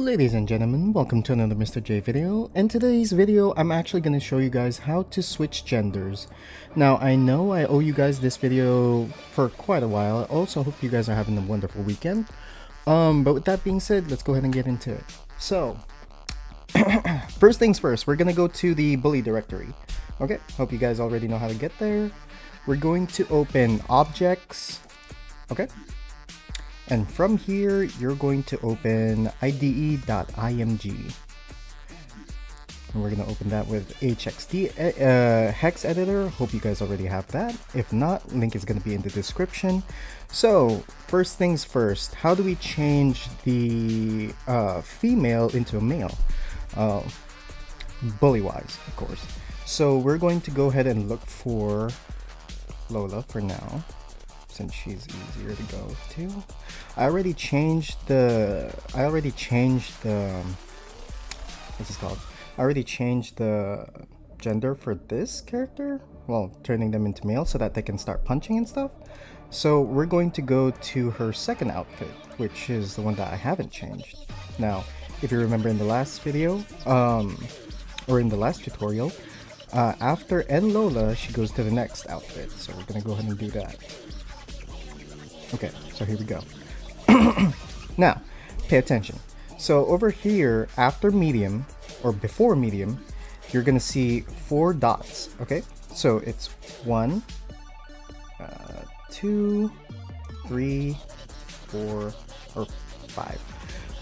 Ladies and gentlemen, welcome to another Mr. J video. In today's video, I'm actually going to show you guys how to switch genders. Now, I know I owe you guys this video for quite a while. I also hope you guys are having a wonderful weekend. But with that being said, let's go ahead and get into it. So, first things first, we're going to go to the Bully directory. Okay, hope you guys already know how to get there. We're going to open objects. Okay. And from here, you're going to open ide.img. And we're going to open that with Hxd Hex Editor. Hope you guys already have that. If not, link is going to be in the description. So, first things first, how do we change the female into a male? Bully-wise, of course. So, we're going to go ahead and look for Lola for now, since she's easier to go to. I already changed the what's this called? I already changed the gender for this character, well, turning them into male so that they can start punching and stuff. So we're going to go to her second outfit, which is the one that I haven't changed. Now, if you remember in the last video, or in the last tutorial, after N Lola, she goes to the next outfit. So we're gonna go ahead and do that. Okay, so here we go. Now, pay attention. So over here, after medium, or before medium, you're gonna see 4 dots, okay? So it's 1, 2, 3, 4, or 5.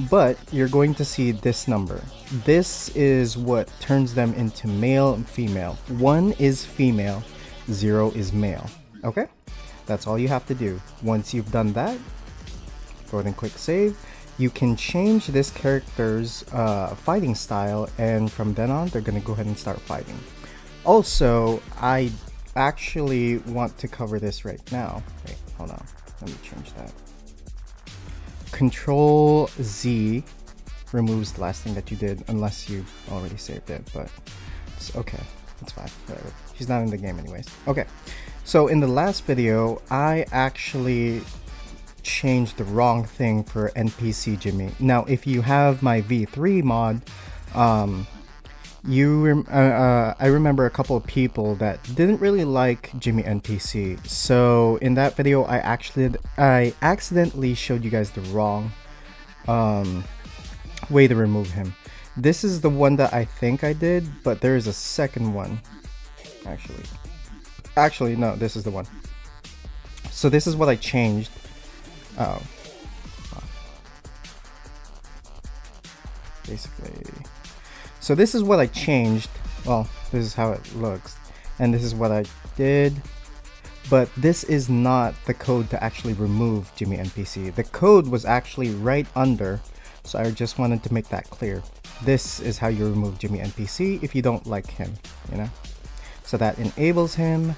But you're going to see this number. This is what turns them into male and female. 1 is female, 0 is male, okay? That's all you have to do. Once you've done that, go ahead and click save. You can change this character's fighting style, and from then on, they're going to go ahead and start fighting. Also, I actually want to cover this right now. Wait, hold on. Let me change that. Control Z removes the last thing that you did, unless you already saved it, but it's okay. It's fine. Whatever. She's not in the game anyways. Okay. So in the last video, I actually changed the wrong thing for NPC Jimmy. Now, if you have my V3 mod, I remember a couple of people that didn't really like Jimmy NPC. So in that video, I accidentally showed you guys the wrong way to remove him. This is the one that I think I did, but there is a second one. Actually, no, this is the one. So this is what I changed. Basically, so this is what I changed. Well, this is how it looks, and this is what I did. But this is not the code to actually remove Jimmy NPC. The code was actually right under, so I just wanted to make that clear. This is how you remove Jimmy NPC if you don't like him, you know? So that enables him.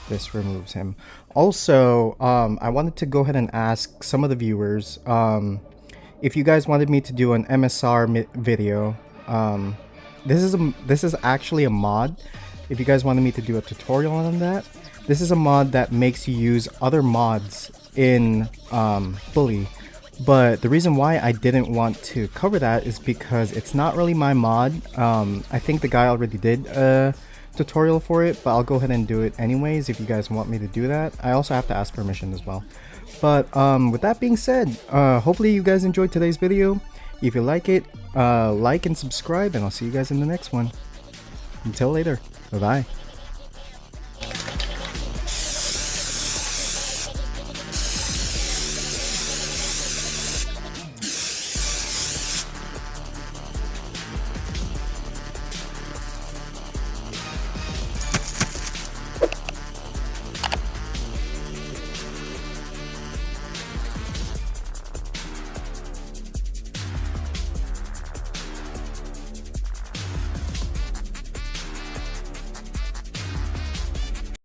This removes him. Also, I wanted to go ahead and ask some of the viewers if you guys wanted me to do an MSR video. This is actually a mod. If you guys wanted me to do a tutorial on that, this is a mod that makes you use other mods in Bully. But the reason why I didn't want to cover that is because it's not really my mod. I think the guy already did a tutorial for it, but I'll go ahead and do it anyways if you guys want me to do that. I also have to ask permission as well. But with that being said, hopefully you guys enjoyed today's video. If you like it, like and subscribe, and I'll see you guys in the next one. Until later, bye bye.